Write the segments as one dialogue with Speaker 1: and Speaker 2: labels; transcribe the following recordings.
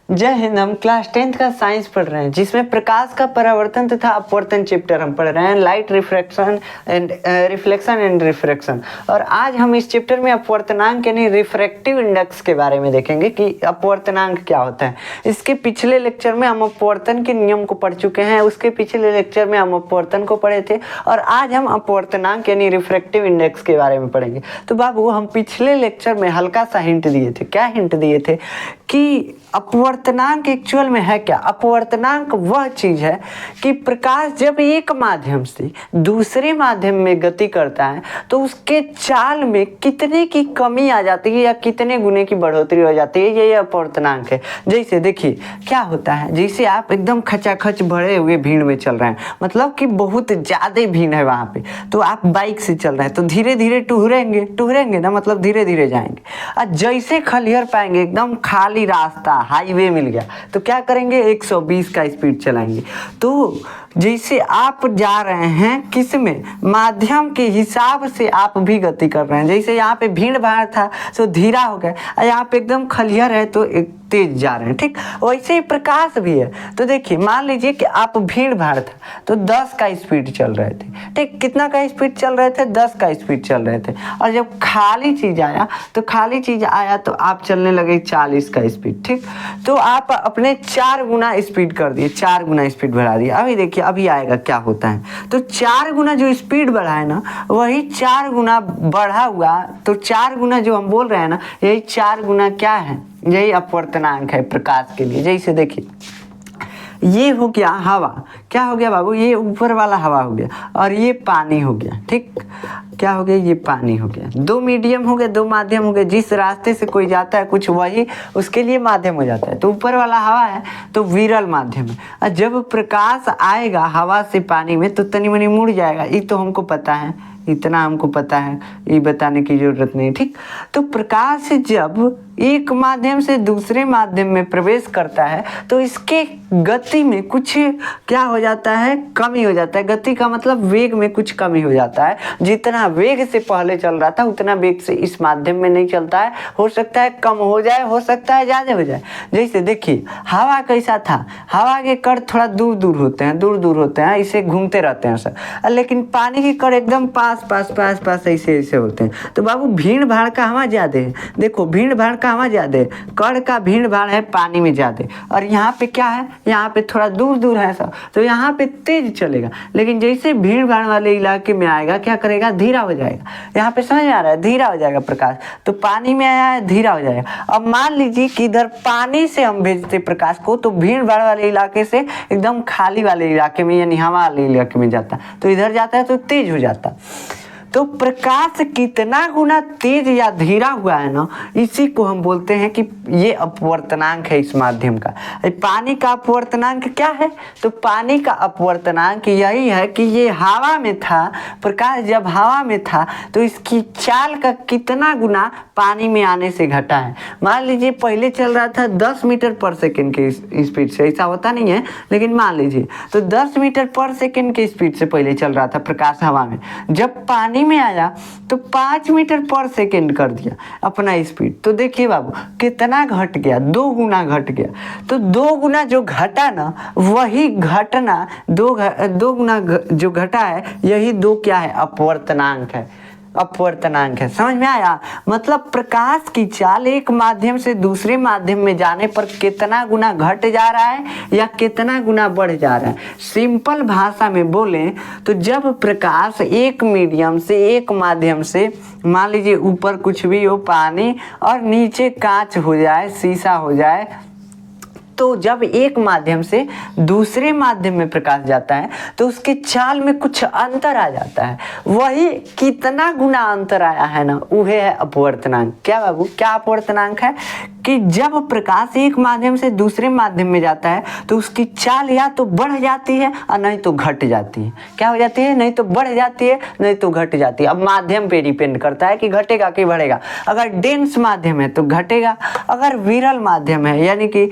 Speaker 1: जय हिंद। हम class 10th का साइंस पढ़ रहे हैं जिसमें प्रकाश का परावर्तन तथा अपवर्तन चैप्टर हम पढ़ रहे हैं, light refraction and reflection and refraction. और आज हम इस चैप्टर में अपवर्तनांक यानी रिफ्रैक्टिव इंडेक्स के बारे में देखेंगे कि अपवर्तनांक क्या होता है। इसके पिछले लेक्चर में हम अपवर्तन के नियम को पढ़ चुके हैं, उसके पिछले लेक्चर में हम अपवर्तन को पढ़े थे और आज हम अपवर्तनांक यानी रिफ्रैक्टिव इंडेक्स के बारे में पढ़ेंगे। तो बाबू हम पिछले लेक्चर में हल्का सा हिंट दिए थे। क्या हिंट दिए थे कि अपवर्तनांक एक्चुअल में है क्या। अपवर्तनांक वह चीज है कि प्रकाश जब एक माध्यम से दूसरे माध्यम में गति करता है तो उसके चाल में कितने की कमी आ जाती है या कितने गुने की बढ़ोतरी हो जाती है, ये अपवर्तनांक है। जैसे देखिए क्या होता है, जैसे आप एकदम खचाखच भरे हुए भीड़ में चल रहे हैं, मतलब कि बहुत ज्यादा भीड़ है वहां पे, तो आप बाइक से चल रहे हैं तो धीरे धीरे टुहरेंगे ना, मतलब धीरे धीरे जाएंगे। और जैसे खलियर पाएंगे एकदम खाली रास्ता, हाईवे मिल गया, तो क्या करेंगे 120 का स्पीड चलाएंगे। तो जैसे आप जा रहे हैं किस में, माध्यम के हिसाब से आप भी गति कर रहे हैं। जैसे यहाँ पे भीड़ भाड़ था तो धीरा हो गया, और यहाँ पे एकदम खलियर है तो एक तेज जा रहे हैं, ठीक। वैसे ही प्रकाश भी है। तो देखिए मान लीजिए कि आप भीड़ भाड़ था तो 10 का स्पीड चल रहे थे, ठीक। कितना का स्पीड चल रहे थे, 10 का स्पीड चल रहे थे। और जब खाली चीज आया तो आप चलने लगे 40 का स्पीड, ठीक। तो आप अपने 4 गुना स्पीड कर दिए, 4 गुना स्पीड बढ़ा दिए। अभी देखिए अभी आएगा क्या होता है। तो 4 गुना जो स्पीड बढ़ा है ना, वही 4 गुना बढ़ा हुआ, तो 4 गुना जो हम बोल रहे हैं ना, यही 4 गुना क्या है, यही अपवर्तनांक है प्रकाश के लिए। जैसे देखिए ये हो गया हवा, क्या हो गया बाबू, ये ऊपर वाला हवा हो गया और ये पानी हो गया, ठीक। क्या हो गया, ये पानी हो गया। 2 मीडियम हो गए, 2 माध्यम हो गए। जिस रास्ते से कोई जाता है कुछ, वही उसके लिए माध्यम हो जाता है। तो ऊपर वाला हवा है तो विरल माध्यम है। और जब प्रकाश आएगा हवा से पानी में तो तनी मनी मुड़ जाएगा, ये तो हमको पता है, इतना हमको पता है, ये बताने की जरूरत नहीं, ठीक। तो प्रकाश जब एक माध्यम से दूसरे माध्यम में प्रवेश करता है तो इसके गति में कुछ क्या हो जाता है, कमी हो जाता है। गति का मतलब वेग में कुछ कमी हो जाता है। जितना वेग से पहले चल रहा था उतना वेग से इस माध्यम में नहीं चलता है। हो सकता है कम हो जाए, हो सकता है ज्यादा हो जाए। जैसे देखिए हवा कैसा था, हवा के कण थोड़ा दूर दूर होते हैं, इसे घूमते रहते हैं सर। लेकिन पानी के कण एकदम पास ऐसे होते हैं। तो बाबू भीड़ भाड़ का हवा ज्यादा है। देखो भीड़ भाड़ का हवा ज्यादा है, कण का भीड़ भाड़ है पानी में ज्यादा। और यहाँ पे क्या है, यहाँ पे थोड़ा दूर दूर है सब, तो यहाँ पे तेज चलेगा। लेकिन जैसे भीड़ भाड़ वाले इलाके में आएगा क्या करेगा, धीरा हो जाएगा। यहाँ पे समझ में आ रहा है, धीरा हो जाएगा प्रकाश। तो पानी में आया है, धीरा हो जाएगा। अब मान लीजिए कि इधर पानी से हम भेजते प्रकाश को, तो भीड़ भाड़ वाले इलाके से एकदम खाली वाले इलाके में यानी हवा वाले इलाके में जाता, तो इधर जाता है तो तेज हो जाता। तो प्रकाश कितना गुना तेज या धीरा हुआ है ना, इसी को हम बोलते हैं कि ये अपवर्तनांक है इस माध्यम का। पानी का अपवर्तनांक क्या है, तो पानी का अपवर्तनांक यही है कि ये हवा में था, प्रकाश जब हवा में था तो इसकी चाल का कितना गुना पानी में आने से घटा है। मान लीजिए पहले चल रहा था 10 मीटर पर सेकेंड के स्पीड से, ऐसा होता नहीं है लेकिन मान लीजिए तो 10 मीटर पर सेकेंड के स्पीड से पहले चल रहा था प्रकाश हवा में। जब पानी में आया तो 5 मीटर पर सेकेंड कर दिया अपना स्पीड। तो देखिए बाबू कितना घट गया, 2 गुना घट गया। तो 2 गुना जो घटा ना, वही घटना 2 गुना जो घटा है, यही 2 क्या है, अपवर्तनांक है। अपवर्तनांक है, समझ में आया। मतलब प्रकाश की चाल एक माध्यम से दूसरे माध्यम में जाने पर कितना गुना घट जा रहा है या कितना गुना बढ़ जा रहा है। सिंपल भाषा में बोलें तो जब प्रकाश एक मीडियम से एक माध्यम से, मान लीजिए ऊपर कुछ भी हो पानी और नीचे कांच हो जाए, शीशा हो जाए, तो जब एक माध्यम से दूसरे माध्यम में प्रकाश जाता है तो उसके चाल में कुछ अंतर आ जाता है। वही कितना गुना अंतर आया है ना, वह है अपवर्तनांक। क्या बाबू, क्या अपवर्तनांक है कि जब प्रकाश एक माध्यम से दूसरे माध्यम में जाता है तो उसकी चाल या तो बढ़ जाती है और नहीं तो घट जाती है। क्या हो जाती है, नहीं तो बढ़ जाती है नहीं तो घट जाती है। अब माध्यम पे डिपेंड करता है कि घटेगा कि बढ़ेगा। अगर डेंस माध्यम है तो घटेगा, अगर विरल माध्यम है यानी कि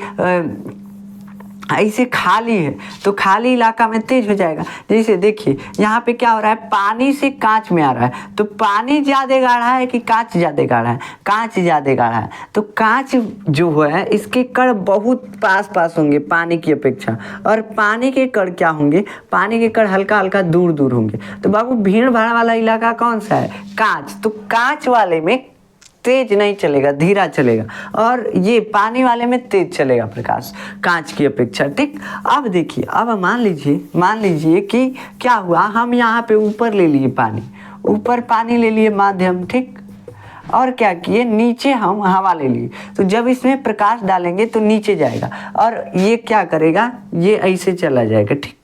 Speaker 1: ऐसे खाली है तो खाली इलाका में तेज हो जाएगा। जैसे देखिए यहाँ पे क्या हो रहा है, पानी से कांच में आ रहा है, तो पानी ज़्यादा गाढ़ा है कि कांच ज़्यादा गाढ़ा है? कांच ज़्यादा गाढ़ा है। तो कांच जो है इसके कण बहुत पास पास होंगे पानी की अपेक्षा, और पानी के कण क्या होंगे, पानी के कण हल्का हल्का दूर दूर होंगे। तो बाबू भीड़ भाड़ वाला इलाका कौन सा है? कांच। तो कांच वाले में तेज नहीं चलेगा, धीरा चलेगा, और ये पानी वाले में तेज चलेगा प्रकाश कांच की अपेक्षा। ठीक, अब देखिए, अब मान लीजिए कि क्या हुआ, हम यहाँ पे ऊपर ले लिए पानी, ऊपर पानी ले लिए माध्यम, ठीक, और क्या किए, नीचे हम हवा ले लिए। तो जब इसमें प्रकाश डालेंगे तो नीचे जाएगा, और ये क्या करेगा, ये ऐसे चला जाएगा। ठीक,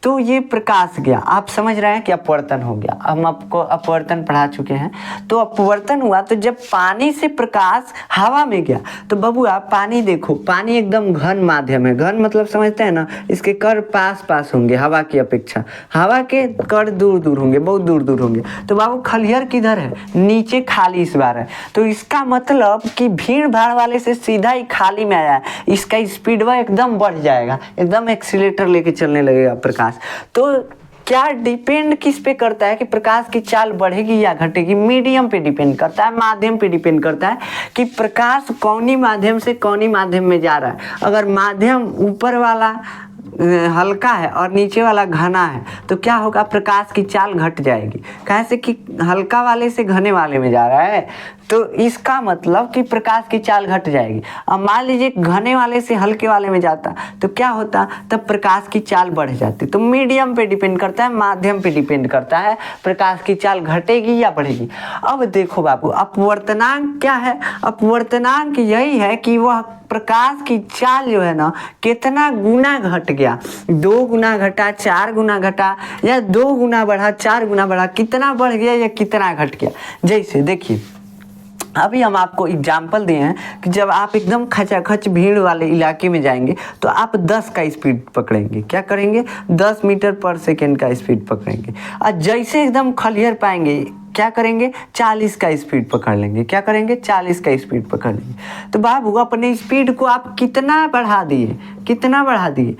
Speaker 1: तो ये प्रकाश गया। आप समझ रहे हैं कि अपवर्तन हो गया। हम आपको अपवर्तन पढ़ा चुके हैं। तो अपवर्तन हुआ तो जब पानी से प्रकाश हवा में गया तो बबुआ पानी देखो, पानी एकदम घन माध्यम है। घन मतलब समझते हैं ना, इसके कण पास पास होंगे हवा की अपेक्षा, हवा के कण दूर दूर होंगे, बहुत दूर दूर होंगे। तो बाबू खलिहर किधर है? नीचे खाली इस बार है। तो इसका मतलब कि भीड़ भाड़ वाले से सीधा ही खाली में आया है, इसका स्पीड वह एकदम बढ़ जाएगा, एकदम एक्सीलेटर लेके चलने लगेगा प्रकाश। तो क्या डिपेंड किस पे करता है कि प्रकाश की चाल बढ़ेगी या घटेगी? मीडियम पे डिपेंड करता है, माध्यम पे डिपेंड करता है कि प्रकाश कौनी माध्यम से कौनी माध्यम में जा रहा है। अगर माध्यम ऊपर वाला हल्का है और नीचे वाला घना है तो क्या होगा, प्रकाश की चाल घट जाएगी। कैसे कि हल्का वाले से घने वाले में जा रहा है, तो इसका मतलब कि प्रकाश की चाल घट जाएगी। अब मान लीजिए घने वाले से हल्के वाले में जाता तो क्या होता, तब प्रकाश की चाल बढ़ जाती। तो मीडियम पे डिपेंड करता है, माध्यम पे डिपेंड करता है, प्रकाश की चाल घटेगी या बढ़ेगी। अब देखो बाबू, अपवर्तनांक क्या है? अपवर्तनांक यही है कि वह प्रकाश की चाल जो है ना कितना गुना घट गया, 2 गुना घटा, 4 गुना घटा, या 2 गुना बढ़ा, 4 गुना बढ़ा, कितना बढ़ गया या कितना घट गया। जैसे देखिए, अभी हम आपको एग्जाम्पल दिए हैं कि जब आप एकदम खचाखच भीड़ वाले इलाके में जाएंगे तो आप 10 का स्पीड पकड़ेंगे। क्या करेंगे? 10 मीटर पर सेकेंड का स्पीड पकड़ेंगे। और जैसे एकदम खलिहर पाएंगे क्या करेंगे? 40 का स्पीड पकड़ लेंगे। क्या करेंगे? 40 का स्पीड पकड़ लेंगे। तो बाबू अपने स्पीड को आप कितना बढ़ा दिए, कितना बढ़ा दिए,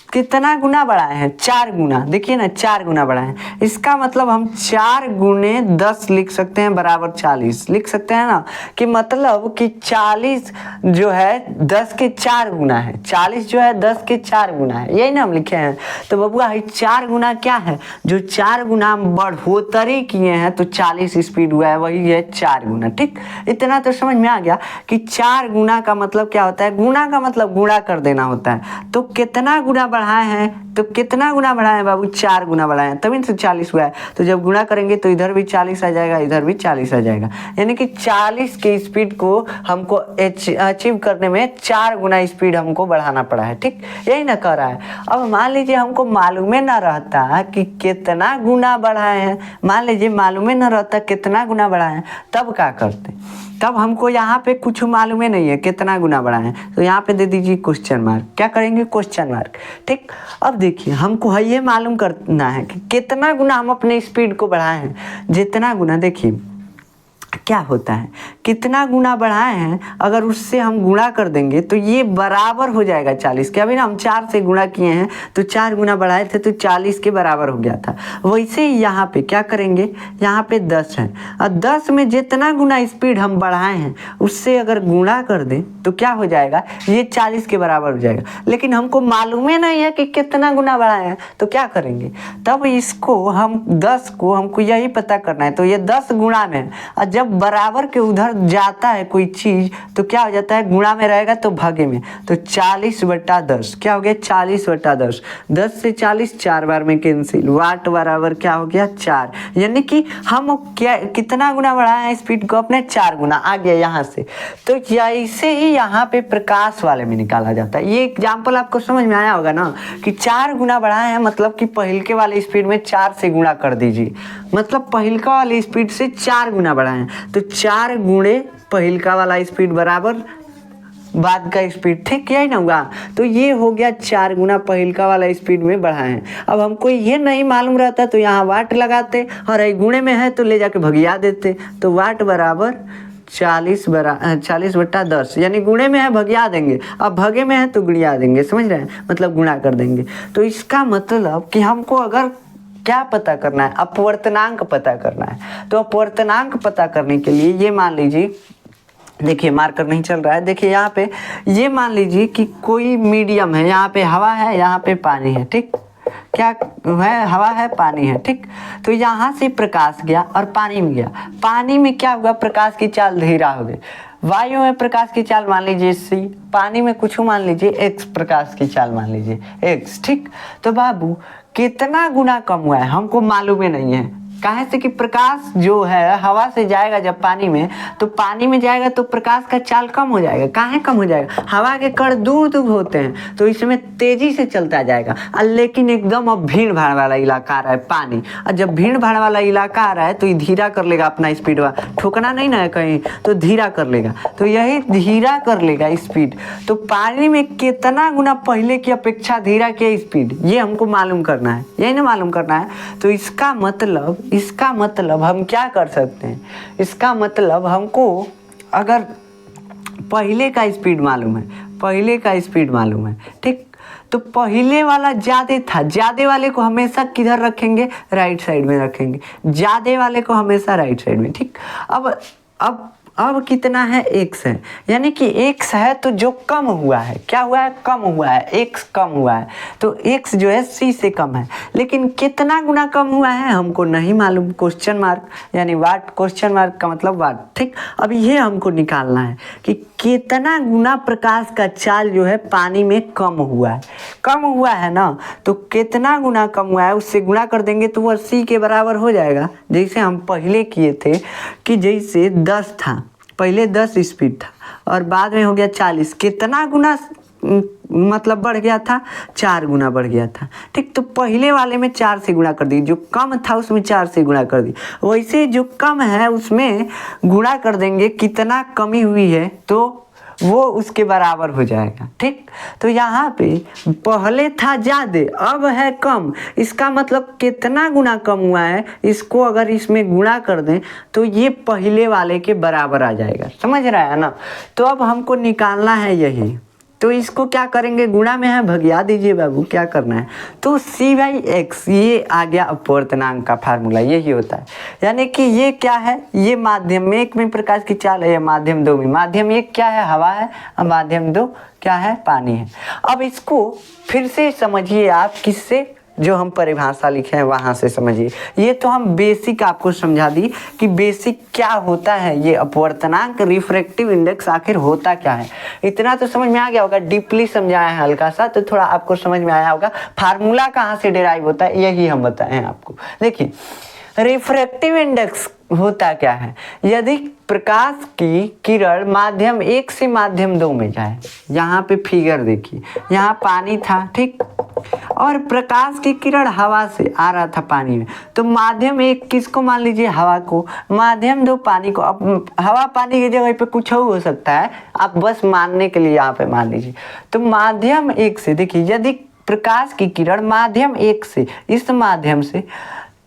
Speaker 1: कितना गुना बढ़ाए हैं? 4 गुना। देखिए ना, 4 गुना बढ़ाए हैं। इसका मतलब हम 4 गुने 10 लिख सकते हैं बराबर 40 लिख सकते हैं ना, कि मतलब कि 40 जो है 10 के 4 गुना है, 40 जो है 10 के 4 गुना है, यही ना हम लिखे हैं। तो बबुआ 4 गुना क्या है? जो 4 गुना हम बढ़ोतरी किए हैं तो 40 स्पीड हुआ है, वही है 4 गुना। ठीक, इतना तो समझ में आ गया कि 4 गुना का मतलब क्या होता है? गुना का मतलब गुणा कर देना होता है। तो कितना गुना बढ़ाए हैं? तो कितना गुना बढ़ाए हैं बाबू? 4 गुना बढ़ाए हैं, तभी तो 40 हुआ है। तो जब गुना करेंगे तो इधर भी 40 आ जाएगा, इधर भी 40 आ जाएगा। यानी कि 40 की स्पीड को हमको अचीव करने में 4 गुना स्पीड हमको बढ़ाना पड़ा है। ठीक, यही ना कर रहा है। अब मान लीजिए हमको मालूम ना रहता कि कितना गुना बढ़ाए हैं, मान लीजिए मालूम ना रहता कितना गुना बढ़ाए हैं, तब क्या करते? तब हमको यहाँ पे कुछ मालूम नहीं है कितना गुना बढ़ाए हैं, तो यहाँ पे दे दीजिए क्वेश्चन मार्क। क्या करेंगे? Question mark. ठीक, अब देखिए हमको है ये मालूम करना है कि कितना गुना हम अपने स्पीड को बढ़ाए हैं। जितना गुना, देखिए क्या होता है, कितना गुना बढ़ाए हैं, अगर उससे हम गुणा कर देंगे तो ये बराबर हो जाएगा 40 के। अभी ना हम 4 से गुणा किए हैं तो 4 गुना बढ़ाए थे तो 40 के बराबर हो गया था। वैसे ही यहाँ पे क्या करेंगे, यहाँ पे 10 है और 10 में जितना गुना स्पीड हम बढ़ाए हैं उससे अगर गुणा कर दें तो क्या हो जाएगा, ये 40 के बराबर हो जाएगा। लेकिन हमको मालूम ही नहीं है कि कितना गुना बढ़ाए हैं, तो क्या करेंगे, तब इसको हम 10 को हमको यही पता करना है। तो ये 10 गुणा में है, और जब बराबर के उधर जाता है कोई चीज तो क्या हो जाता है, गुणा में रहेगा तो भागे में। तो 40/10 क्या हो गया, 40/10। 10 से 40 4 बार में कैंसिल, वाट बराबर क्या हो गया, 4। यानी कि हम क्या कितना गुना बढ़ाए हैं स्पीड को अपने, 4 गुना आ गया यहाँ से। तो ऐसे ही यहाँ पे प्रकाश वाले में निकाला जाता है। ये एग्जाम्पल आपको समझ में आया होगा ना कि 4 गुना बढ़ाए हैं, मतलब कि पहिलके वाले स्पीड में 4 से गुणा कर दीजिए, मतलब पहिलका वाली स्पीड से 4 गुना बढ़ाए हैं। तो 4 गुणे पहिलका वाला स्पीड बराबर बाद का स्पीड। ठीक, यही ना हुआ। तो ये हो गया 4 गुना पहिलका वाला स्पीड में बढ़ाए हैं। अब हमको ये नहीं मालूम रहता तो यहाँ वाट लगाते, और गुणे में है तो ले जाके भगिया देते। तो वाट बराबर 40/10 यानी गुणे में है भगिया देंगे, अब भगे में है तो गुणिया देंगे, समझ रहे हैं, मतलब गुणा कर देंगे। तो इसका मतलब कि हमको अगर क्या पता करना है, अपवर्तनांक पता करना है। तो अपवर्तनांक पता करने के लिए ये मान लीजिए, देखिए मार्कर नहीं चल रहा है, देखिए यहाँ पे ये मान लीजिए कि कोई मीडियम है, यहाँ पे हवा है, यहाँ पे पानी है, ठीक, क्या है, हवा है, पानी है, ठीक। तो यहाँ से प्रकाश गया और पानी में गया, पानी में क्या हुआ, प्रकाश की चाल धीरा हो गई। वायु में प्रकाश की चाल मान लीजिए c, पानी में कुछ मान लीजिए x, प्रकाश की चाल मान लीजिए x, ठीक। तो बाबू कितना गुना कम हुआ है हमको मालूम ही नहीं है, काहे से कि प्रकाश जो है हवा से जाएगा जब पानी में, तो पानी में जाएगा तो प्रकाश का चाल कम हो जाएगा। काहे कम हो जाएगा, हवा के कण दूर दूर होते हैं तो इसमें तेजी से चलता जाएगा। लेकिन एकदम अब भीड़ भाड़ वाला इलाका आ रहा है पानी, और जब भीड़ भाड़ वाला इलाका आ रहा है तो ये धीरा कर लेगा अपना स्पीड, ठोकना नहीं ना है कहीं, तो धीरा कर लेगा। तो यही धीरा कर लेगा स्पीड। तो पानी में कितना गुना पहले की अपेक्षा धीरा की स्पीड, ये हमको मालूम करना है, यही ना मालूम करना है। तो इसका मतलब हम क्या कर सकते हैं, इसका मतलब हमको अगर पहले का स्पीड मालूम है, पहले का स्पीड मालूम है, ठीक, तो पहले वाला ज्यादा था, ज्यादा वाले को हमेशा किधर रखेंगे, राइट साइड में रखेंगे, ज्यादा वाले को हमेशा राइट साइड में, ठीक। अब कितना है, x है, यानी कि x है तो जो कम हुआ है, क्या हुआ है, कम हुआ है, x कम हुआ है, तो x जो है c से कम है। लेकिन कितना गुना कम हुआ है हमको नहीं मालूम, क्वेश्चन मार्क, यानी वाट, क्वेश्चन मार्क का मतलब वाट, ठीक। अब ये हमको निकालना है कि कितना गुना प्रकाश का चाल जो है पानी में कम हुआ है, कम हुआ है ना, तो कितना गुना कम हुआ है उससे गुणा कर देंगे तो वो c के बराबर हो जाएगा। जैसे हम पहले किए थे कि जैसे 10 था, पहले 10 स्पीड था और बाद में हो गया 40, कितना गुना मतलब बढ़ गया था, 4 गुना बढ़ गया था, ठीक। तो पहले वाले में 4 से गुणा कर दी, जो कम था उसमें 4 से गुणा कर दी, वैसे जो कम है उसमें गुणा कर देंगे, कितना कमी हुई है तो वो उसके बराबर हो जाएगा, ठीक। तो यहाँ पे पहले था ज़्यादा, अब है कम, इसका मतलब कितना गुना कम हुआ है, इसको अगर इसमें गुणा कर दें तो ये पहले वाले के बराबर आ जाएगा, समझ रहा है ना। तो अब हमको निकालना है यही, तो इसको क्या करेंगे, गुणा में है भगिया दीजिए बाबू, क्या करना है, तो c/x, ये आ गया अपवर्तनांक का फार्मूला, यही होता है। यानी कि ये क्या है, ये माध्यम 1 में प्रकाश की चाल है, माध्यम 2 में, माध्यम 1 क्या है, हवा है, और माध्यम 2 क्या है, पानी है। अब इसको फिर से समझिए आप, किससे, जो हम परिभाषा लिखे हैं वहाँ से समझिए। ये तो हम बेसिक आपको समझा दी कि बेसिक क्या होता है, ये अपवर्तनांक, रिफ्रैक्टिव इंडेक्स आखिर होता क्या है, इतना तो समझ में आ गया होगा। डीपली समझाया है हल्का सा, तो थोड़ा आपको समझ में आया होगा। फार्मूला कहाँ से डिराइव होता है यही हम बताए हैं आपको। देखिए रिफ्रैक्टिव इंडेक्स होता क्या है, यदि प्रकाश की किरण माध्यम 1 से माध्यम 2 में जाए, यहाँ पे फिगर देखिए, यहाँ पानी था, ठीक, और प्रकाश की किरण हवा से आ रहा था पानी में, तो माध्यम 1 किसको मान लीजिए, हवा को, माध्यम 2 पानी को। अब हवा पानी की जगह पे कुछ हो सकता है, आप बस मानने के लिए यहाँ पे मान लीजिए। तो माध्यम 1 से देखिए, यदि प्रकाश की किरण माध्यम 1 से इस माध्यम से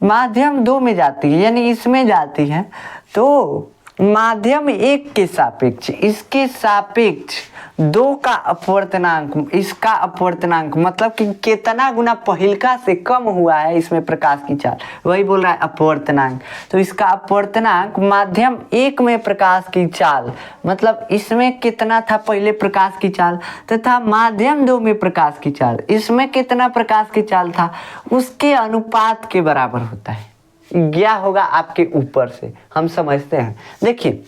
Speaker 1: माध्यम 2 में जाती है, यानी इसमें जाती है, तो माध्यम 1 के सापेक्ष, इसके सापेक्ष 2 का अपवर्तनांक, इसका अपवर्तनांक मतलब कि कितना गुना पहिलका से कम हुआ है इसमें प्रकाश की चाल, वही बोल रहा है अपवर्तनांक। तो इसका अपवर्तनांक माध्यम 1 में प्रकाश की चाल, मतलब इसमें कितना था पहले प्रकाश की चाल, तथा माध्यम 2 में प्रकाश की चाल, इसमें कितना प्रकाश की चाल था, उसके अनुपात के बराबर होता है। गया होगा आपके ऊपर से, हम समझते हैं। देखिए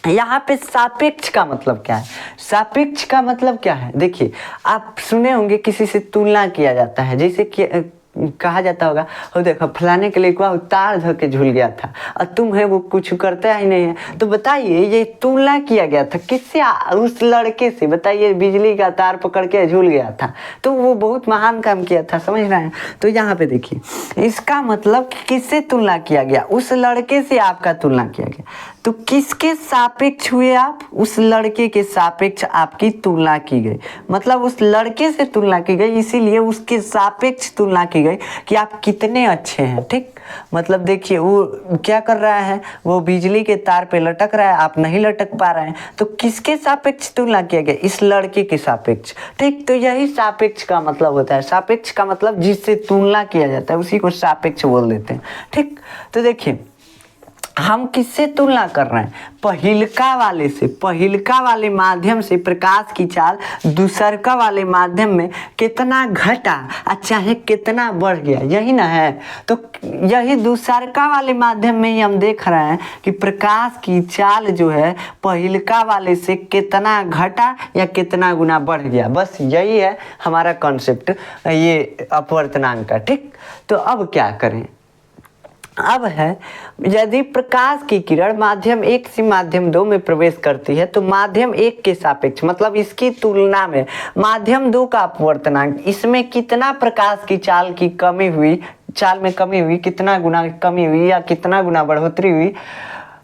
Speaker 1: यहाँ पे सापेक्ष का मतलब क्या है, सापेक्ष का मतलब क्या है, देखिए आप सुने होंगे किसी से तुलना किया जाता है, जैसे कि कहा जाता होगा, हो देखो फलाने के लिए कोई तार धो के झूल गया था और तुम है वो कुछ करता ही नहीं है। तो बताइए ये तुलना किया गया था किससे, उस लड़के से, बताइए बिजली का तार पकड़ के झूल गया था, तो वो बहुत महान काम किया था, समझ रहे हैं। तो यहाँ पे देखिए इसका मतलब किससे तुलना किया गया, उस लड़के से आपका तुलना किया गया। तो किसके सापेक्ष हुए आप? उस लड़के के सापेक्ष आपकी तुलना की गई, मतलब उस लड़के से तुलना की गई, इसीलिए उसके सापेक्ष तुलना की गई कि आप कितने अच्छे हैं। ठीक, मतलब देखिए वो क्या कर रहा है, वो बिजली के तार पे लटक रहा है, आप नहीं लटक पा रहे हैं, तो किसके सापेक्ष तुलना किया गया? इस लड़के के सापेक्ष। ठीक, तो यही सापेक्ष का मतलब होता है। सापेक्ष का मतलब जिससे तुलना किया जाता है उसी को सापेक्ष बोल देते हैं। ठीक, तो देखिए हम किससे तुलना कर रहे हैं? पहिलका वाले से, पहिलका वाले माध्यम से प्रकाश की चाल दूसरका वाले माध्यम में कितना घटा चाहे कितना बढ़ गया, यही ना है। तो यही दूसरका वाले माध्यम में ही हम देख रहे हैं कि प्रकाश की चाल जो है पहिलका वाले से कितना घटा या कितना गुना बढ़ गया। बस यही है हमारा कॉन्सेप्ट ये अपवर्तनांक का। ठीक, तो अब क्या करें? अब है यदि प्रकाश की किरण माध्यम 1 से माध्यम 2 में प्रवेश करती है तो माध्यम 1 के सापेक्ष, मतलब इसकी तुलना में माध्यम 2 का अपवर्तनांक, इसमें कितना प्रकाश की चाल की कमी हुई, चाल में कमी हुई, कितना गुना कमी हुई या कितना गुना बढ़ोतरी हुई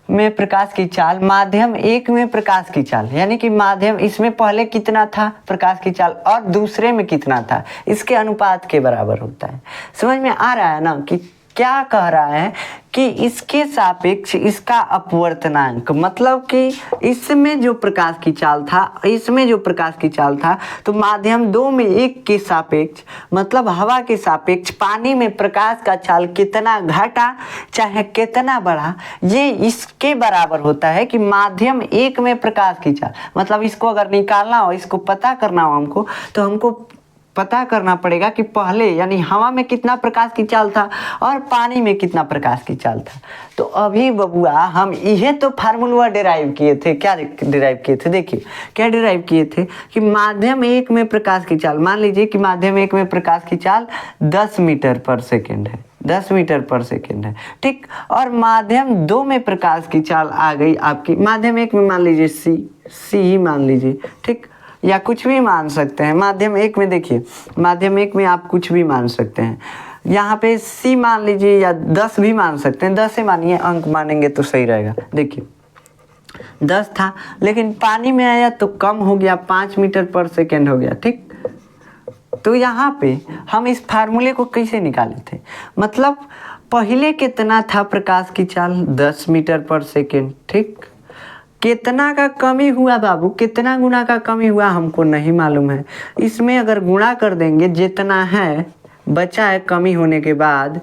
Speaker 1: में प्रकाश की चाल माध्यम 1 में प्रकाश की चाल, यानी कि माध्यम इसमें पहले कितना था प्रकाश की चाल और दूसरे में कितना था, इसके अनुपात के बराबर होता है। समझ में आ रहा है ना कि क्या कह रहा है कि इसके सापेक्ष इसका अपवर्तनांक, मतलब कि इसमें जो प्रकाश की चाल था, इसमें जो प्रकाश की चाल था, तो माध्यम 2 में 1 के सापेक्ष, मतलब हवा के सापेक्ष पानी में प्रकाश का चाल कितना घटा चाहे कितना बढ़ा, ये इसके बराबर होता है कि माध्यम 1 में प्रकाश की चाल। मतलब इसको अगर निकालना हो, इसको पता करना हो हमको, तो हमको पता करना पड़ेगा कि पहले यानी हवा में कितना प्रकाश की चाल था और पानी में कितना प्रकाश की चाल था। तो अभी बबुआ हम यह तो फार्मूला डिराइव किए थे। क्या डिराइव किए थे? देखिए क्या डिराइव किए थे कि माध्यम 1 में प्रकाश की चाल, मान लीजिए कि माध्यम 1 में प्रकाश की चाल 10 मीटर पर सेकेंड है, 10 मीटर पर सेकेंड है। ठीक, और माध्यम 2 में प्रकाश की चाल आ गई आपकी, माध्यम 1 में मान लीजिए सी ही मान लीजिए। ठीक, या कुछ भी मान सकते हैं। माध्यम 1 में देखिए, माध्यम 1 में आप कुछ भी मान सकते हैं, यहाँ पे सी मान लीजिए या 10 भी मान सकते हैं। 10 से मानिए, अंक मानेंगे तो सही रहेगा। देखिए 10 था लेकिन पानी में आया तो कम हो गया, 5 मीटर पर सेकेंड हो गया। ठीक, तो यहाँ पे हम इस फार्मूले को कैसे निकाले थे, मतलब पहले कितना था प्रकाश की चाल 10 मीटर पर सेकेंड। ठीक, कितना का कमी हुआ बाबू, कितना गुना का कमी हुआ हमको नहीं मालूम है। इसमें अगर गुणा कर देंगे जितना है बचा है कमी होने के बाद,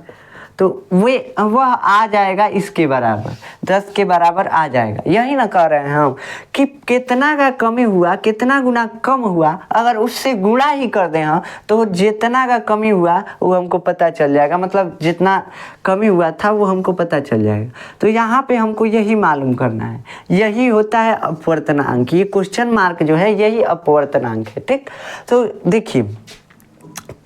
Speaker 1: तो वह आ जाएगा इसके बराबर, 10 के बराबर आ जाएगा। यही ना कह रहे हैं हम कि कितना का कमी हुआ, कितना गुना कम हुआ, अगर उससे गुणा ही कर दें हम तो जितना का कमी हुआ वो हमको पता चल जाएगा, मतलब जितना कमी हुआ था वो हमको पता चल जाएगा। तो यहाँ पे हमको यही मालूम करना है, यही होता है अपवर्तनांक। ये क्वेश्चन मार्क जो है यही अपवर्तनांक है। ठीक, तो देखिए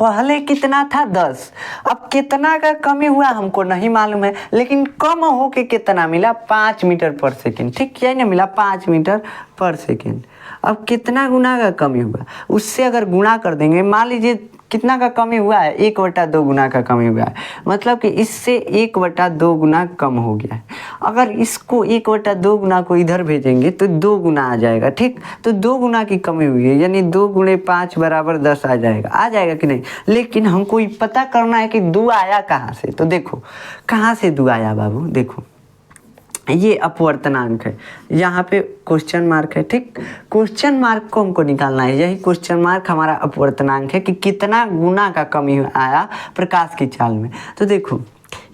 Speaker 1: पहले कितना था 10, अब कितना का कमी हुआ हमको नहीं मालूम है, लेकिन कम हो के कितना मिला 5 मीटर पर सेकेंड। ठीक, यही ना मिला 5 मीटर पर सेकेंड। अब कितना गुना का कमी हुआ, उससे अगर गुणा कर देंगे, मान लीजिए कितना का कमी हुआ है 1/2 गुना का कमी हुआ है, मतलब कि इससे 1/2 गुना कम हो गया है। अगर इसको 1/2 गुना को इधर भेजेंगे तो 2 गुना आ जाएगा। ठीक, तो 2 गुना की कमी हुई है, यानी 2 गुणे 5 बराबर 10 आ जाएगा कि नहीं। लेकिन हमको पता करना है कि 2 आया कहाँ से। तो देखो कहाँ से 2 आया बाबू, देखो ये अपवर्तनांक है, यहाँ पे क्वेश्चन मार्क है। ठीक, क्वेश्चन मार्क को हमको निकालना है, यही क्वेश्चन मार्क हमारा अपवर्तनांक है कि कितना गुना का कमी आया प्रकाश की चाल में। तो देखो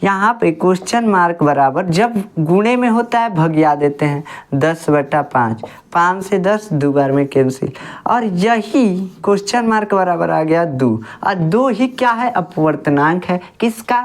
Speaker 1: यहाँ पे क्वेश्चन मार्क बराबर, जब गुणे में होता है भगिया देते हैं 10/5, 5 से 10 2 बार में कैंसिल, और यही क्वेश्चन मार्क बराबर आ गया 2। और 2 ही क्या है, अपवर्तनांक है। किसका?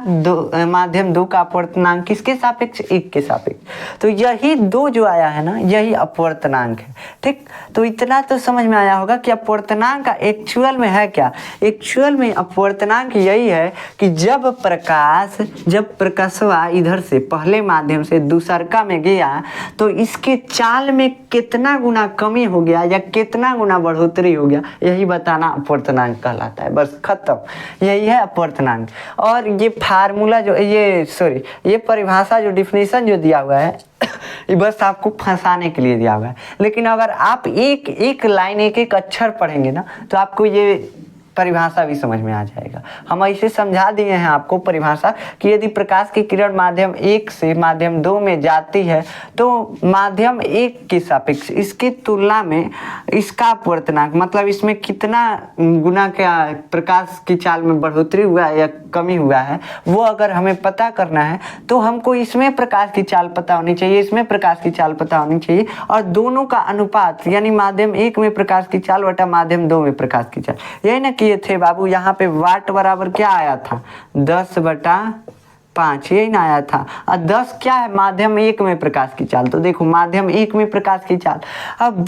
Speaker 1: माध्यम 2 का अपवर्तनांक किसके सापेक्ष? 1 के सापेक्ष। तो यही 2 जो आया है ना, यही अपवर्तनांक है। ठीक, तो इतना तो समझ में आया होगा कि अपवर्तनांक का एक्चुअल में है क्या। एक्चुअल में अपवर्तनांक यही है कि जब प्रकाश जब प्रकाशवा इधर से पहले माध्यम से दूसरका में गया तो इसके चाल में कितना गुना कमी हो गया या कितना गुना बढ़ोतरी हो गया, यही बताना अपवर्तनांक कहलाता है। बस खत्म, यही है अपवर्तनांक। और ये फार्मूला जो ये परिभाषा जो डिफिनेशन जो दिया हुआ है ये बस आपको फंसाने के लिए दिया हुआ है। लेकिन अगर आप एक एक लाइन एक एक अक्षर पढ़ेंगे ना तो आपको ये परिभाषा भी समझ में आ जाएगा। हम ऐसे समझा दिए हैं आपको परिभाषा कि यदि प्रकाश की किरण माध्यम 1 से माध्यम 2 में जाती है तो माध्यम 1 के सापेक्ष इसकी तुलना में इसका अपवर्तनांक मतलब इसमें कितना गुना का प्रकाश की चाल में बढ़ोतरी हुआ है या कमी हुआ है, वो अगर हमें पता करना है तो हमको इसमें प्रकाश की चाल पता होनी चाहिए, इसमें प्रकाश की चाल पता होनी चाहिए, और दोनों का अनुपात यानी माध्यम 1 में प्रकाश की चाल बटा माध्यम 2 में प्रकाश की चाल, यही ना किए थे बाबू। यहाँ पे वाट बराबर क्या आया था 10/5, यही ना आया था। और 10 क्या है माध्यम 1 में प्रकाश की चाल, तो देखो माध्यम 1 में प्रकाश की चाल, अब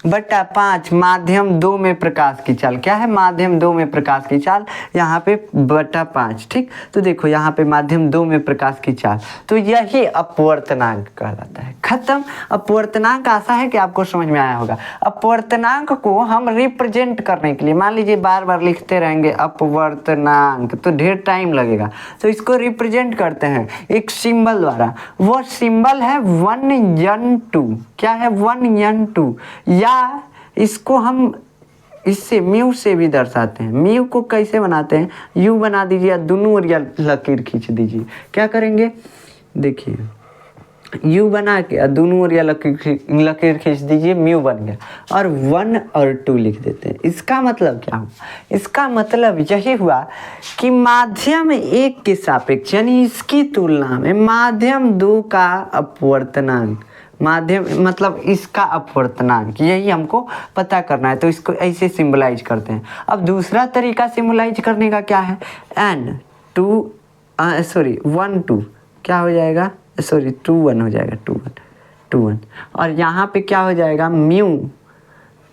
Speaker 1: बटा 5 माध्यम 2 में प्रकाश की चाल, क्या है माध्यम 2 में प्रकाश की चाल, यहाँ पे बटा 5, ठीक। तो देखो यहाँ पे माध्यम 2 में प्रकाश की चाल, तो यही अपवर्तनांक कहलाता है। खत्म। अपवर्तनांक आशा है कि आपको समझ में आया होगा। अपवर्तनांक को हम रिप्रेजेंट करने के लिए मान लीजिए बार बार लिखते रहेंगे अपवर्तनांक तो ढेर टाइम लगेगा, तो इसको रिप्रेजेंट करते हैं एक सिंबल द्वारा। वो सिंबल है 1n2, क्या है 1n2, या इसको हम इससे म्यू से भी दर्शाते हैं। म्यू को कैसे बनाते हैं, यू बना दीजिए या दोनों ओरिया लकीर खींच दीजिए। क्या करेंगे देखिए, यू बना के दोनों ओरिया लकीर खींच दीजिए, म्यू बन गया, और 1 और 2 लिख देते हैं। इसका मतलब क्या हुआ, इसका मतलब यही हुआ कि माध्यम 1 के सापेक्ष यानी इसकी तुलना में माध्यम 2 का अपवर्तनांक, माध्यम मतलब इसका अपवर्तनांक, यही हमको पता करना है। तो इसको ऐसे सिंबलाइज करते हैं। अब दूसरा तरीका सिंबलाइज करने का क्या है, 1 2 क्या हो जाएगा, 2 1 हो जाएगा, 2 1, और यहाँ पे क्या हो जाएगा म्यू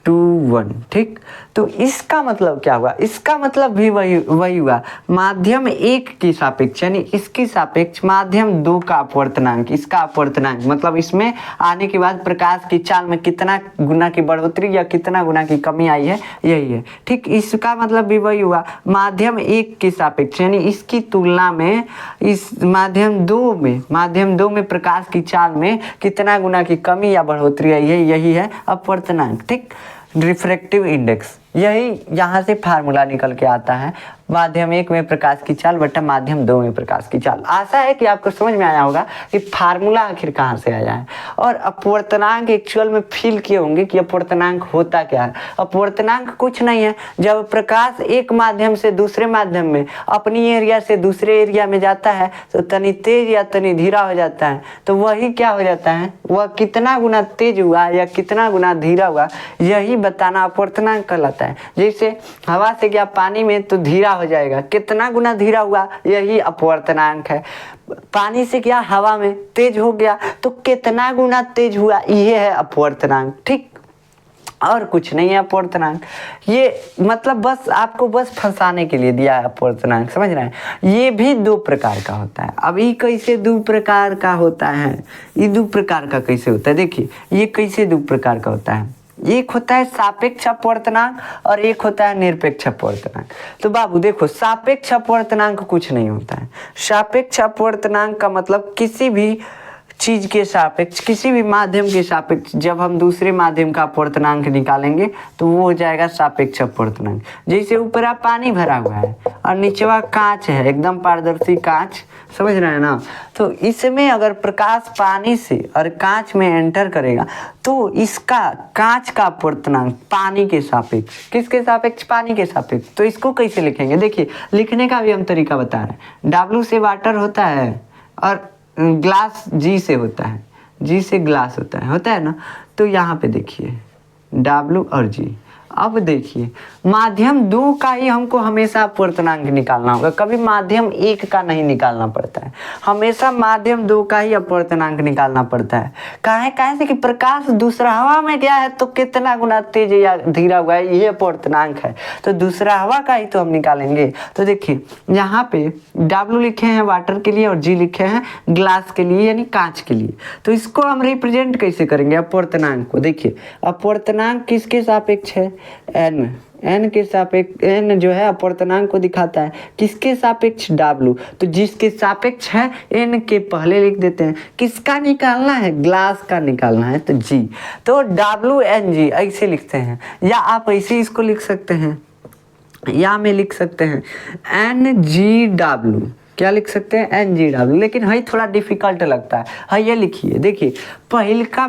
Speaker 1: 2 1, ठीक। तो इसका मतलब क्या हुआ, इसका मतलब भी वही हुआ, माध्यम 1 की सापेक्ष यानी इसकी सापेक्ष माध्यम 2 का अपवर्तनांक, इसका अपवर्तनांक मतलब इसमें आने के बाद प्रकाश की चाल में कितना गुना की बढ़ोतरी या कितना गुना की कमी आई है, यही है, ठीक। इसका मतलब भी वही हुआ, माध्यम 1 की सापेक्ष यानी इसकी तुलना में इस माध्यम 2 में प्रकाश की चाल में कितना गुना की कमी या बढ़ोतरी आई है, यही है अपवर्तनांक, ठीक। रिफ्रैक्टिव इंडेक्स, यही यहाँ से फार्मूला निकल के आता है, माध्यम 1 में प्रकाश की चाल बटा माध्यम 2 में प्रकाश की चाल। आशा है कि आपको समझ में आया होगा कि फार्मूला आखिर कहाँ से आया है। और अपवर्तनांक एक्चुअल में फील किए होंगे कि अपवर्तनांक होता क्या है। अपवर्तनांक कुछ नहीं है, जब प्रकाश एक माध्यम से दूसरे माध्यम में अपनी एरिया से दूसरे एरिया में जाता है तो तनी तेज या तनी धीरा हो जाता है, तो वही क्या हो जाता है, वह कितना गुना तेज हुआ या कितना गुना धीरा हुआ, यही बताना अपवर्तनांक कहलाता है। जैसे हवा से गया पानी में तो धीरा हो जाएगा, कितना गुना धीरा हुआ, यही अपवर्तनांक है। पानी से क्या हवा में तेज हो गया तो कितना गुना तेज हुआ, ये है अपवर्तनांक, ठीक। और कुछ नहीं है अपवर्तनांक, ये मतलब बस आपको बस फंसाने के लिए दिया है अपवर्तनांक, समझ रहे हैं। ये भी 2 प्रकार का होता है। अब ये कैसे 2 प्रकार का होता है, ये 2 प्रकार का कैसे होता है, देखिए ये कैसे 2 प्रकार का होता है। एक होता है सापेक्ष अपवर्तनांक और एक होता है निरपेक्ष अपवर्तनांक। तो बाबू देखो, सापेक्ष अपवर्तनांक कुछ नहीं होता है। सापेक्ष अपवर्तनांक का मतलब किसी भी चीज के सापेक्ष, किसी भी माध्यम के सापेक्ष जब हम दूसरे माध्यम का अपवर्तनांक निकालेंगे तो वो हो जाएगा सापेक्ष अपवर्तनांक। जैसे ऊपर आप पानी भरा हुआ है और नीचवा कांच है, एकदम पारदर्शी कांच, समझ रहे हैं ना। तो इसमें अगर प्रकाश पानी से और कांच में एंटर करेगा तो इसका कांच का अपवर्तनांक पानी के सापेक्ष, किसके सापेक्ष, पानी के सापेक्ष। तो इसको कैसे लिखेंगे, देखिए लिखने का भी हम तरीका बता रहे हैं। W से वाटर होता है और ग्लास G से होता है, G से ग्लास होता है ना। तो यहाँ पे देखिए W और G, अब देखिए माध्यम 2 का ही हमको हमेशा अपवर्तनांक निकालना होगा, कभी माध्यम 1 का नहीं निकालना पड़ता है, हमेशा माध्यम 2 का ही अपवर्तनांक निकालना पड़ता है। काहे से कि प्रकाश दूसरा हवा में गया है तो कितना गुना तेज या धीरा हुआ है, ये अपवर्तनांक है, तो दूसरा हवा का ही तो हम निकालेंगे। तो देखिए यहाँ पे W लिखे हैं वाटर के लिए और G लिखे हैं ग्लास के लिए यानी कांच के लिए। तो इसको हम रिप्रेजेंट कैसे करेंगे अपवर्तनांक को? देखिए अपवर्तनांक किसके सापेक्ष है? n के सापेक्ष, n जो है अपवर्तनांक को दिखाता है किसके सापेक्ष? W। तो जिसके सापेक्ष है n के पहले लिख देते हैं। किसका निकालना है? ग्लास का निकालना है, तो G। तो WNG ऐसे लिखते हैं, या आप ऐसे इसको लिख सकते हैं, या में लिख सकते हैं NGW। क्या लिख सकते हैं? NGW। लेकिन है थोड़ा डिफिकल्ट लगता है, ये लिखिए। देखिए पहिल का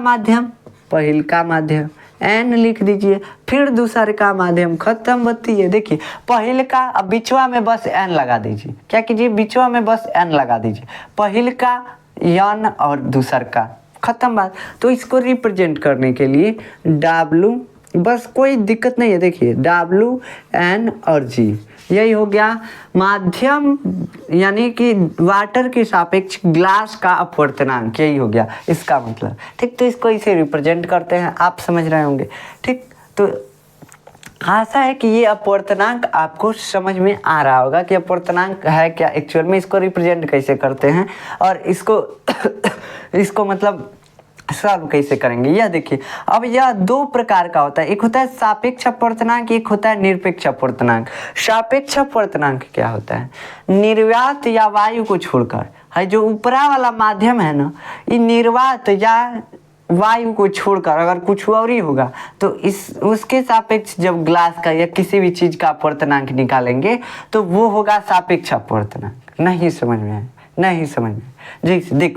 Speaker 1: माध्यम n लिख दीजिए, फिर दूसरे का माध्यम, खत्म बत्ती है। देखिए पहिल का, अब बिचवा में बस n लगा दीजिए। क्या कीजिए? बिचवा में बस n लगा दीजिए, पहिल का n और दूसर का, खत्म बात। तो इसको रिप्रेजेंट करने के लिए W, बस कोई दिक्कत नहीं है। देखिए W N और G, यही हो गया माध्यम यानी कि वाटर के सापेक्ष ग्लास का अपवर्तनांक, यही हो गया इसका मतलब। ठीक, तो इसको इसे रिप्रेजेंट करते हैं, आप समझ रहे होंगे। ठीक, तो आशा है कि ये अपवर्तनांक आपको समझ में आ रहा होगा कि अपवर्तनांक है क्या, एक्चुअल में इसको रिप्रेजेंट कैसे करते हैं और इसको मतलब सॉल्व कैसे करेंगे। यह देखिए, अब यह 2 प्रकार का होता है, एक होता है सापेक्ष अपवर्तनांक, एक होता है निरपेक्ष अपवर्तनांक। सापेक्ष अपवर्तनांक क्या होता है? निर्वात या वायु को छोड़कर, है जो ऊपरा वाला माध्यम है ना, ये निर्वात या वायु को छोड़कर अगर कुछ और ही होगा तो उसके सापेक्ष जब ग्लास का या किसी भी चीज का अपवर्तनांक निकालेंगे तो वो होगा सापेक्ष अपवर्तनांक। नहीं समझ में? जी